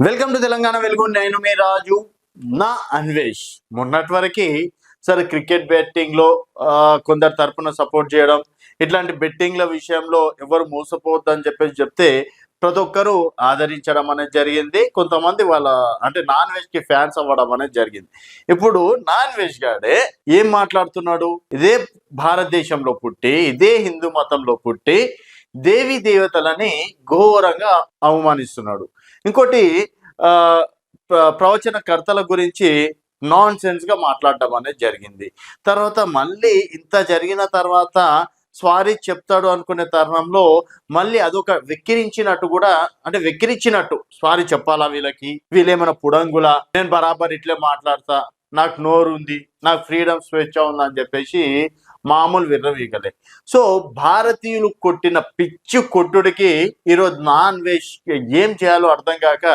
Welcome to Telangana వెలుగు. నేను మీ రాజు, నా అన్వేష్. మొన్నటి వరకు సరే క్రికెట్ బెట్టింగ్ లో కొందరు తరపున సపోర్ట్ చేయడం, ఇట్లాంటి బెట్టింగ్ల విషయంలో ఎవరు మోసపోవద్దని చెప్తే ప్రతి ఒక్కరు ఆదరించడం అనేది జరిగింది. కొంతమంది వాళ్ళ అంటే నాన్ వెజ్ కి ఫ్యాన్స్ అవ్వడం అనేది జరిగింది. ఇప్పుడు నాన్ వెజ్ గాడే ఏం మాట్లాడుతున్నాడు? ఇదే భారతదేశంలో పుట్టి, ఇదే హిందూ మతంలో పుట్టి దేవీ దేవతలని ఘోరంగా అవమానిస్తున్నాడు. ఇంకోటి ఆ ప్రవచనకర్తల గురించి నాన్ సెన్స్ గా మాట్లాడడం అనేది జరిగింది. తర్వాత మళ్ళీ ఇంత జరిగిన తర్వాత సారీ చెప్తాడు అనుకునే తరుణంలో మళ్ళీ అదొక వెక్కిరించినట్టు కూడా, అంటే వెక్కిరించినట్టు సారీ చెప్పాలా వీళ్ళకి, వీళ్ళేమైనా పుడంగులా, నేను బరాబర్ ఇట్లే మాట్లాడతా, నాకు నోరు ఉంది, నాకు ఫ్రీడమ్ స్వేచ్ఛ ఉంది అని చెప్పేసి మామూలు విర్రవీగలే. సో భారతీయులు కొట్టిన పిచ్చి కొట్టుడికి ఈరోజు నాన్ వెజ్ ఏం చేయాలో అర్థం కాక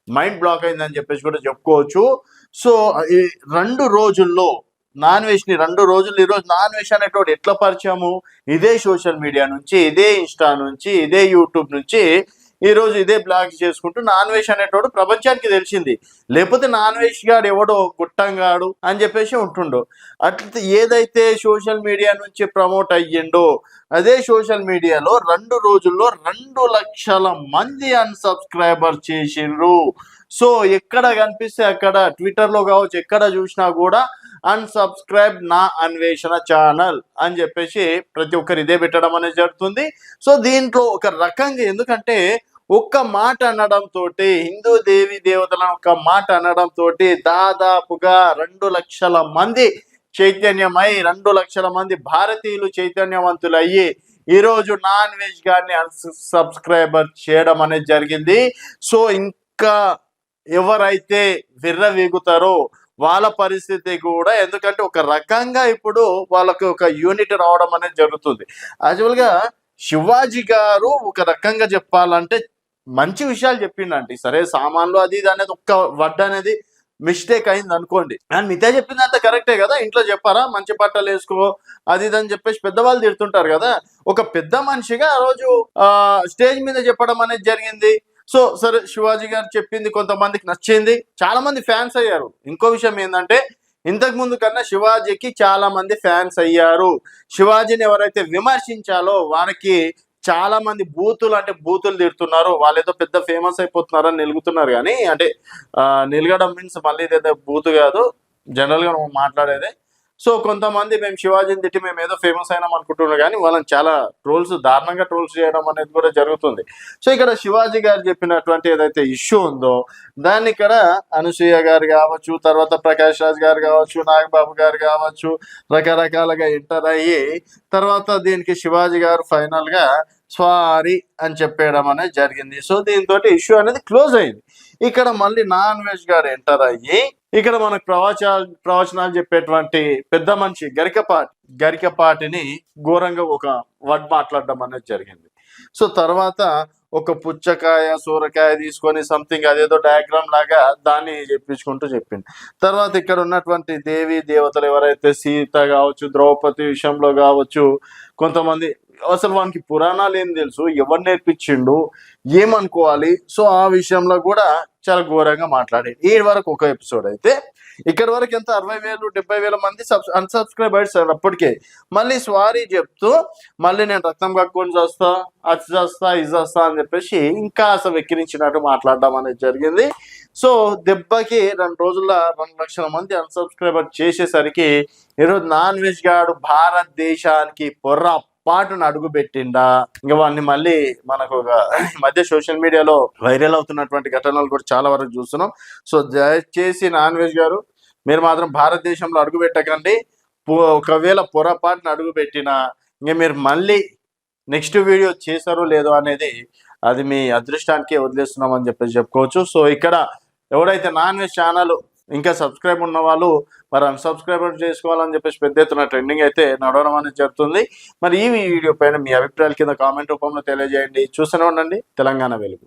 మైండ్ బ్లాక్ అయిందని చెప్పేసి కూడా చెప్పుకోవచ్చు. సో ఈ 2 రోజుల్లో నాన్ వెజ్ ని 2 రోజులు ఈరోజు నాన్ వెజ్ అనేటోడు ఎట్లా పరిచయము? ఇదే సోషల్ మీడియా నుంచి, ఇదే ఇన్స్టా నుంచి, ఇదే యూట్యూబ్ నుంచి ఈ రోజు ఇదే బ్లాగ్ చేసుకుంటూ నాన్ వెజ్ అనేటోడు ప్రపంచానికి తెలిసింది. లేకపోతే నాన్ వెజ్ గాడు ఎవడో గుట్టంగాడు అని చెప్పేసి ఉంటుండో. అట్లా ఏదైతే సోషల్ మీడియా నుంచి ప్రమోట్ అయ్యిండో అదే సోషల్ మీడియాలో 2 రోజుల్లో 2 లక్షల మంది అన్సబ్స్క్రైబర్ చేసిండ్రు. సో ఎక్కడ కనిపిస్తే అక్కడ, ట్విట్టర్లో కావచ్చు, ఎక్కడ చూసినా కూడా అన్సబ్స్క్రైబ్ నా అన్వేషణ ఛానల్ అని చెప్పేసి ప్రతి ఒక్కరు ఇదే పెట్టడం అనేది జరుగుతుంది. సో దీంట్లో ఒక రకంగా, ఎందుకంటే ఒక్క మాట అనడంతో, హిందూ దేవి దేవతలను ఒక్క మాట అనడంతో దాదాపుగా 2 లక్షల మంది చైతన్యమై, 2 లక్షల మంది భారతీయులు చైతన్యవంతులు అయ్యి ఈరోజు నాన్ వెజ్ గారిని అన్సబ్స్క్రైబర్ చేయడం అనేది జరిగింది. సో ఇంకా ఎవరైతే విర్రవీగుతారో వాళ్ళ పరిస్థితి కూడా, ఎందుకంటే ఒక రకంగా ఇప్పుడు వాళ్ళకి ఒక యూనిట్ రావడం అనేది జరుగుతుంది. యాక్చువల్గా శివాజీ గారు ఒక రకంగా చెప్పాలంటే మంచి విషయాలు చెప్పిండండి. సరే సామాన్లు అది ఇది అనేది ఒక్క వడ్డ అనేది మిస్టేక్ అయింది అనుకోండి, అండ్ మిగతా చెప్పింది అంత కరెక్టే కదా. ఇంట్లో చెప్పారా మంచి బట్టలు వేసుకో అది ఇది అని చెప్పేసి పెద్దవాళ్ళు తిడుతుంటారు కదా. ఒక పెద్ద మనిషిగా ఆ రోజు స్టేజ్ మీద చెప్పడం అనేది జరిగింది. సో సరే శివాజీ గారు చెప్పింది కొంతమందికి నచ్చింది, చాలా మంది ఫ్యాన్స్ అయ్యారు. ఇంకో విషయం ఏంటంటే ఇంతకు ముందు కన్నా శివాజీకి చాలా మంది ఫ్యాన్స్ అయ్యారు. శివాజీని ఎవరైతే విమర్శించాలో వారికి చాలా మంది బూతులు తిడుతున్నారు. వాళ్ళు ఏదో పెద్ద ఫేమస్ అయిపోతున్నారని నిలుగుతున్నారు. కానీ అంటే నిలగడం మీన్స్ మళ్ళీ ఇదేదో బూతు కాదు, జనరల్ గా మాట్లాడేదే. సో కొంతమంది మేము శివాజీని తిట్టి మేము ఏదో ఫేమస్ అయినాం అనుకుంటున్నారు, కానీ వాళ్ళని చాలా దారుణంగా ట్రోల్స్ చేయడం అనేది కూడా జరుగుతుంది. సో ఇక్కడ శివాజీ గారు చెప్పినటువంటి ఏదైతే ఇష్యూ ఉందో దాన్ని ఇక్కడ అనసూయ గారు కావచ్చు, తర్వాత ప్రకాష్ రాజ్ గారు కావచ్చు, నాగబాబు గారు కావచ్చు, రకరకాలుగా ఎంటర్ అయ్యి తర్వాత దీనికి శివాజీ గారు ఫైనల్ గా సారీ అని చెప్పేయడం అనేది జరిగింది. సో దీంతో ఇష్యూ అనేది క్లోజ్ అయింది. ఇక్కడ మళ్ళీ నాన్ వెజ్ గారు ఎంటర్ అయ్యి ఇక్కడ మనకు ప్రవచనాలు చెప్పేటువంటి పెద్ద మనిషి గరికపాటిని ఘోరంగా ఒక వర్డ్ మాట్లాడడం అనేది జరిగింది. సో తర్వాత ఒక పుచ్చకాయ సూరకాయ తీసుకొని సంథింగ్ అదేదో డయాగ్రామ్ లాగా దాన్ని చెప్పింది. తర్వాత ఇక్కడ ఉన్నటువంటి దేవి దేవతలు ఎవరైతే సీత కావచ్చు, ద్రౌపది విషయంలో కావచ్చు, కొంతమంది అసలు వానికి పురాణాలు ఏం తెలుసు, ఎవరు నేర్పించిండు, ఏమనుకోవాలి. సో ఆ విషయంలో కూడా చాలా ఘోరంగా మాట్లాడేది. ఈ వరకు ఒక ఎపిసోడ్ అయితే ఇక్కడ వరకు ఎంత 60,000 70,000 మంది అన్సబ్స్క్రైబర్స్ అప్పటికే. మళ్ళీ సారీ చెప్తూ మళ్ళీ నేను రక్తం కక్కుని చేస్తా, అది చేస్తా, ఇది చేస్తా అని చెప్పేసి ఇంకా అసలు వెక్కిరించినట్టు మాట్లాడడం అనేది జరిగింది. సో దెబ్బకి 2 రోజుల్లో 2 లక్షల మంది అన్సబ్స్క్రైబర్ చేసేసరికి ఈరోజు నాన్ వెజ్ గాడు భారతదేశానికి పాటును అడుగు పెట్టిండా, ఇంకా వాడిని మళ్ళీ మనకు ఈ మధ్య సోషల్ మీడియాలో వైరల్ అవుతున్నటువంటి ఘటనలు కూడా చాలా వరకు చూస్తున్నాం. సో దయచేసి నాన్ వెజ్ గారు మీరు మాత్రం భారతదేశంలో అడుగు పెట్టకండి. ఒకవేళ పొరపాటును అడుగు పెట్టినా ఇంకా మీరు మళ్ళీ నెక్స్ట్ వీడియో చేశారో లేదో అనేది అది మీ అదృష్టానికే వదిలేస్తున్నామని చెప్పేసి చెప్పుకోవచ్చు. సో ఇక్కడ ఎవరైతే నాన్ వెజ్ ఛానల్ ఇంకా సబ్స్క్రైబ్ ఉన్న వాళ్ళు మరి అన్సబ్స్క్రైబర్ చేసుకోవాలని చెప్పేసి పెద్ద ఎత్తున ట్రెండింగ్ అయితే నడవడం అనేది జరుగుతుంది. మరి ఈ వీడియో పైన మీ అభిప్రాయాల కింద కామెంట్ రూపంలో తెలియజేయండి. చూస్తూనే ఉండండి తెలంగాణ వెలుగు.